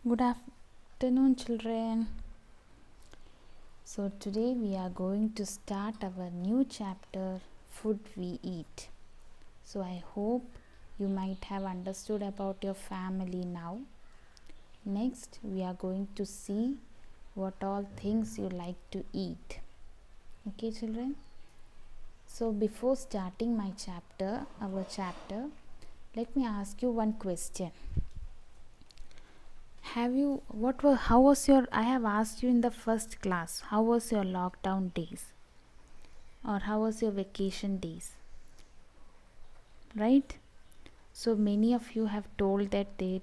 Good afternoon, children. So, today we are going to start our new chapter, Food We Eat. So, I hope you might have understood about your family now. Next, we are going to see what all things you like to eat. Okay, children? So, before starting our chapter, let me ask you one question. How was your, I have asked you in the first class, how was your lockdown days? Or how was your vacation days? Right? So many of you have told that they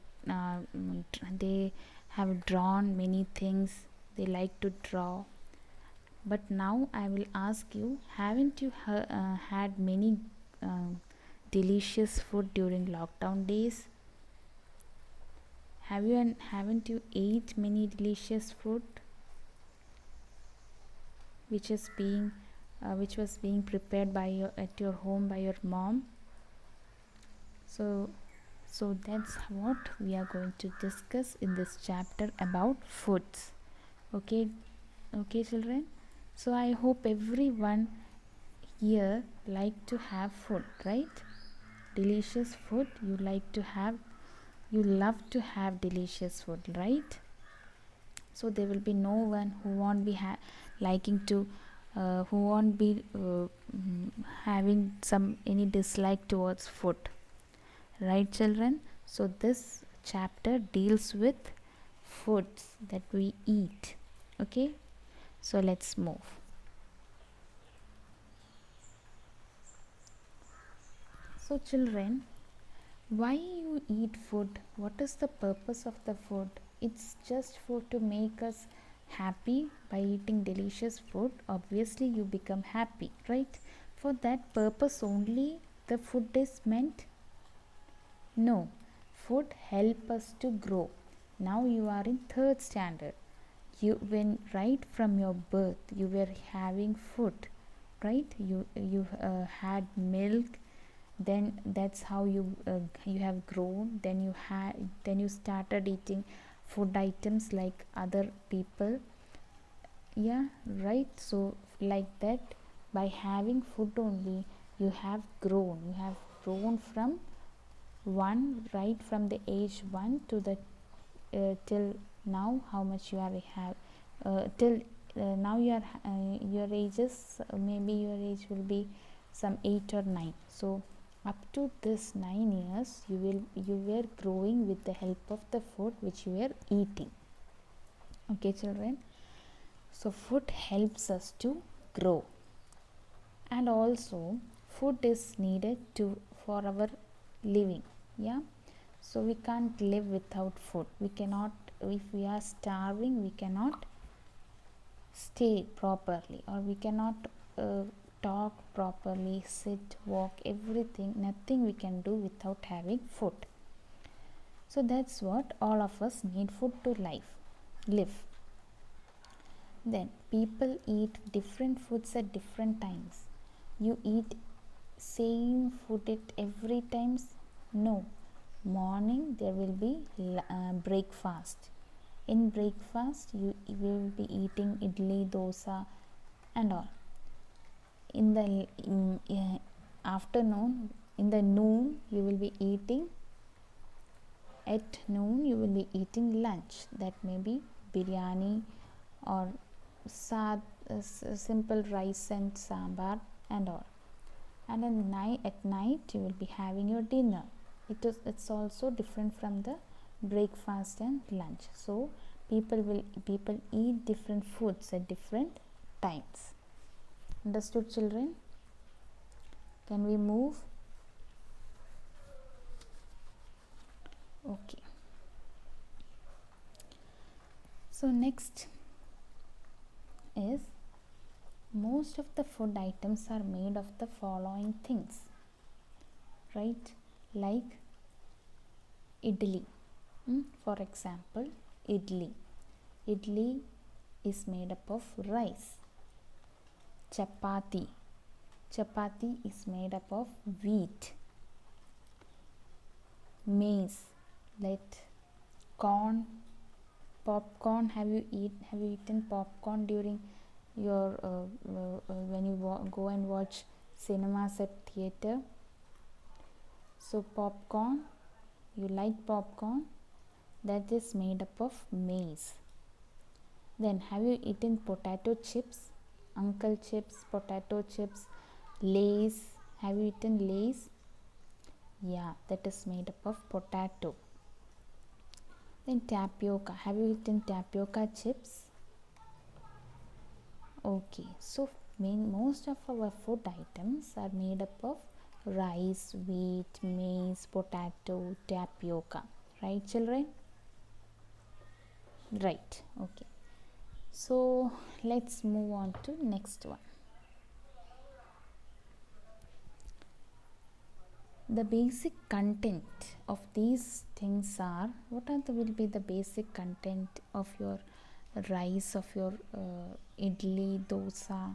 have drawn many things, they like to draw. But now I will ask you, haven't you had many delicious food during lockdown days? Haven't you ate many delicious food which is being which was being prepared at your home by your mom? So that's what we are going to discuss in this chapter about foods. Okay, okay, children. So I hope everyone here like to have food, right? Delicious food. You love to have delicious food, right? So there will be no one who won't be liking to who won't be having some any dislike towards food, right, children? So this chapter deals with foods that we eat. Okay, so let's move. So children, why you eat food? What is the purpose of the food? It's just for to make us happy. By eating delicious food, obviously you become happy, right? For that purpose only the food is meant? No, food help us to grow. Now you are in third standard. When right from your birth you were having food, right? You had milk, then that's how you have grown. Then you started eating food items like other people. Yeah, right. So like that, by having food only you have grown. You have grown from one, right from the age 1 to the till now how much you are have till now your ages, maybe your age will be some 8 or 9. So up to this 9 years you were growing with the help of the food which you were eating. Okay, children. So food helps us to grow, and also food is needed to for our living. Yeah, so we can't live without food. We cannot, if we are starving we cannot stay properly, or we cannot talk properly, sit, walk, everything, nothing we can do without having food. So that's what all of us need, food to live. Then people eat different foods at different times. You eat same food at every times? No. Morning there will be breakfast. In breakfast you will be eating idli, dosa and all. In the afternoon, in the noon you will be eating, at noon you will be eating lunch. That may be biryani or simple rice and sambar and all. And at night you will be having your dinner. It's also different from the breakfast and lunch. So people eat different foods at different times. Understood, children? Can we move? Okay. So next is, most of the food items are made of the following things, right? Like idli. For example, idli is made up of rice. Chapati is made up of wheat. Maize, like corn Popcorn, have you eaten popcorn during your when you go and watch cinemas at theater? So popcorn, you like popcorn, that is made up of maize. Then have you eaten potato chips? Uncle chips, potato chips, Lay's. Have you eaten Lay's? Yeah, that is made up of potato. Then tapioca. Have you eaten tapioca chips? Okay, so most of our food items are made up of rice, wheat, maize, potato, tapioca. Right, children? Right. Okay. So let's move on to next one. The basic content of these things are, will be the basic content of your rice, of your idli, dosa,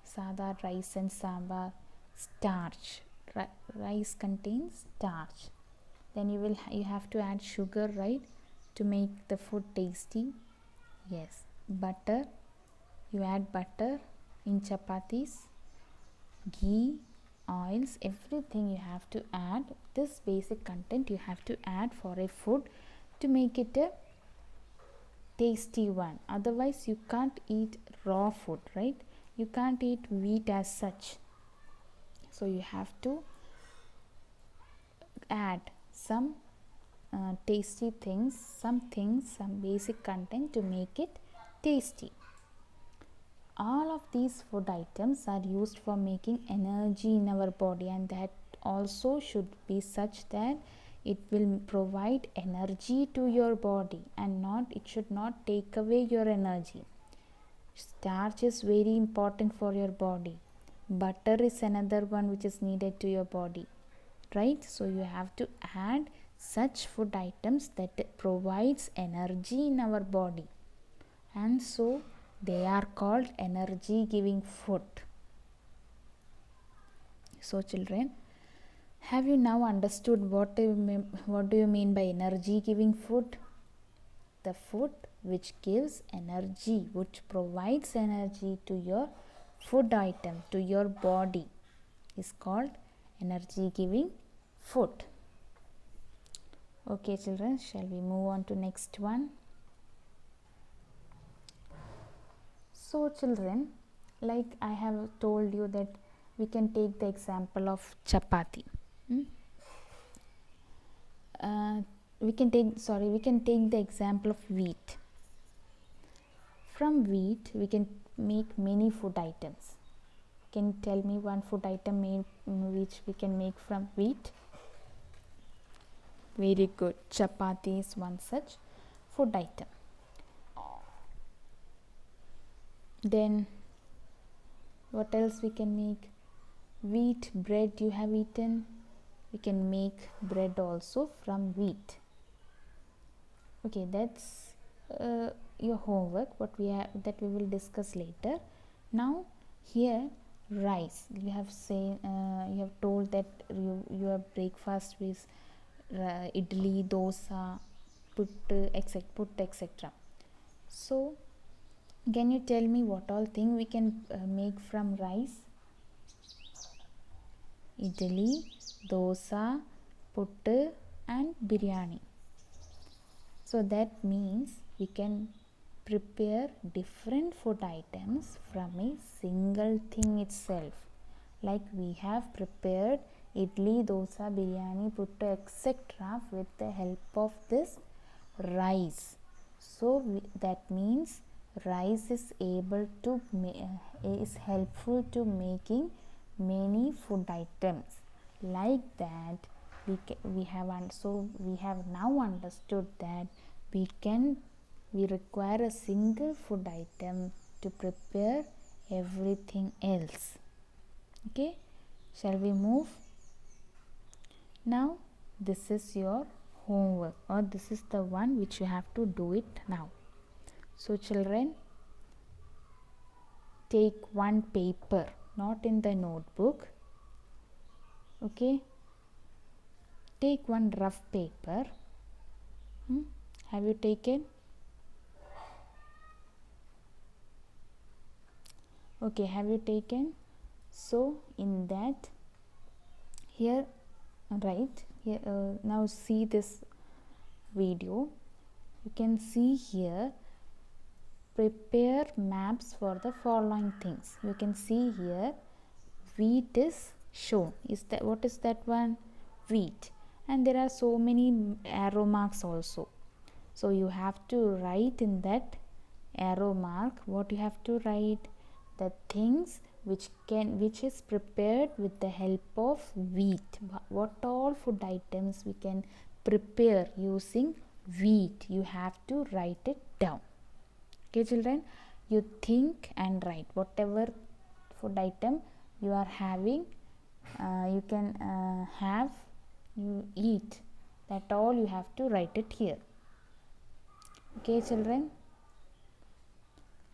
sada rice and sambar? Starch. Rice contains starch. Then you have to add sugar, right, to make the food tasty. Yes. Butter, you add butter in chapatis, ghee, oils, everything you have to add. This basic content you have to add for a food to make it a tasty one. Otherwise you can't eat raw food, right? You can't eat wheat as such. So you have to add some tasty things, some basic content to make it tasty. All of these food items are used for making energy in our body, and that also should be such that it will provide energy to your body and it should not take away your energy. Starch is very important for your body. Butter is another one which is needed to your body, right? So you have to add such food items that provides energy in our body, and so they are called energy giving food. So children, have you now understood what do you mean by energy giving food? The food which gives energy, which provides energy to your food item, to your body, is called energy giving food. Okay children, shall we move on to next one? So children, like I have told you that we can take the example of chapati. We can take the example of wheat. From wheat we can make many food items. Can you tell me one food item which we can make from wheat? Very good. Chapati is one such food item. Then what else we can make? Wheat bread you have eaten. We can make bread also from wheat. Okay, that's your homework, what we have, that we will discuss later. Now here rice, you have told that your breakfast is idli, dosa, puttu, etc. So can you tell me what all thing we can make from rice? Idli, dosa, puttu and biryani. So that means we can prepare different food items from a single thing itself. Like we have prepared idli, dosa, biryani, puttu, etc. with the help of this rice. So that means rice is helpful to making many food items. Like that we have now understood that we require a single food item to prepare everything else. Okay, shall we move? Now this is your homework, or this is the one which you have to do it now. So children, take one paper, not in the notebook. Okay, take one rough paper. Have you taken? Okay, have you taken? So in that, here, right here, now see this video. You can see here, prepare maps for the following things. You can see here, wheat is shown. Is that, what is that one? Wheat. And there are so many arrow marks also. So you have to write in that arrow mark, what you have to write, the things which is prepared with the help of wheat. What all food items we can prepare using wheat, you have to write it down. Okay children, you think and write whatever food item you are having, you can have, you eat, that all you have to write it here. Okay children,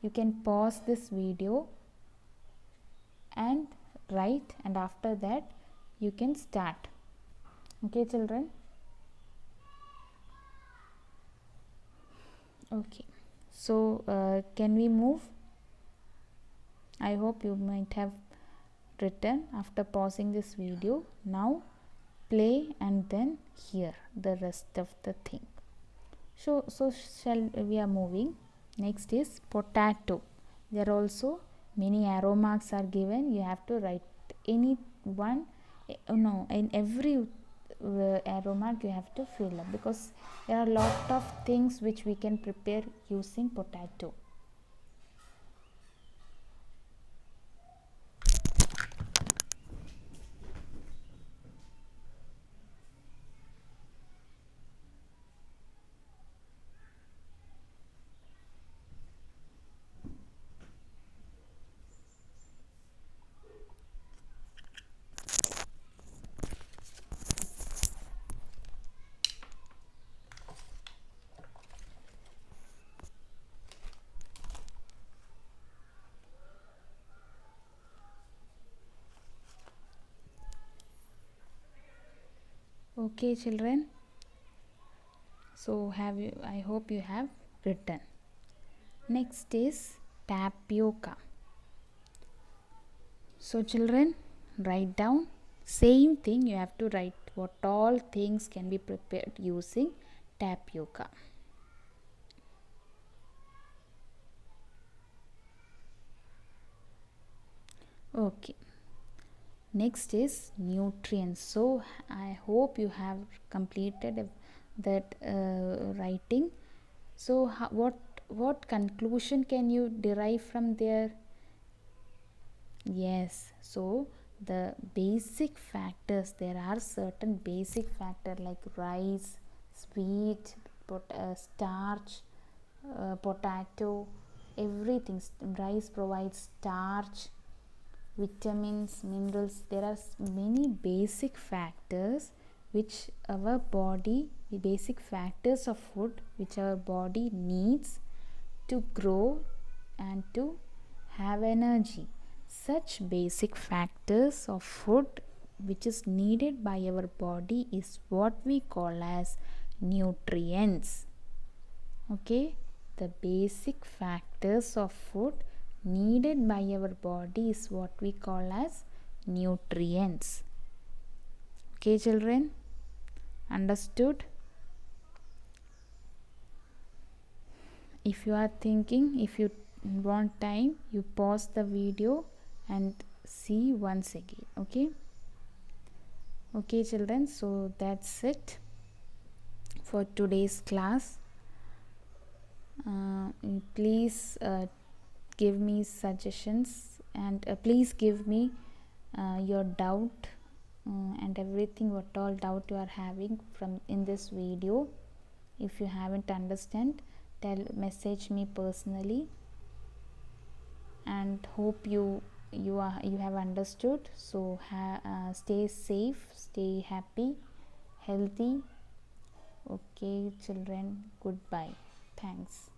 you can pause this video and write, and after that you can start. Okay children. Okay, so can we move? I hope you might have written after pausing this video. Now play and then hear the rest of the thing. So shall we are moving. Next is potato. There also many arrow marks are given. You have to write any one, no, in every arrow mark you have to fill up, because there are a lot of things which we can prepare using potato. Okay children, so have you, I hope you have written. Next is tapioca. So children, write down, same thing you have to write, what all things can be prepared using tapioca. Okay, next is nutrients. So I hope you have completed that writing. So what conclusion can you derive from there? Yes, so the basic factors, there are certain basic factors like rice, sweet, starch, potato, everything. Rice provides starch, vitamins, minerals. There are many basic factors which our body, the basic factors of food which our body needs to grow and to have energy. Such basic factors of food which is needed by our body is what we call as nutrients. Okay, the basic factors of food needed by our body is what we call as nutrients. Okay children, understood? If you are thinking, if you want time, you pause the video and see once again. Okay children, so that's it for today's class. Please give me suggestions, and please give me your doubt and everything, what all doubt you are having from in this video. If you haven't understand, message me personally, and hope you have understood. So stay safe, stay happy, healthy. Okay children, goodbye, thanks.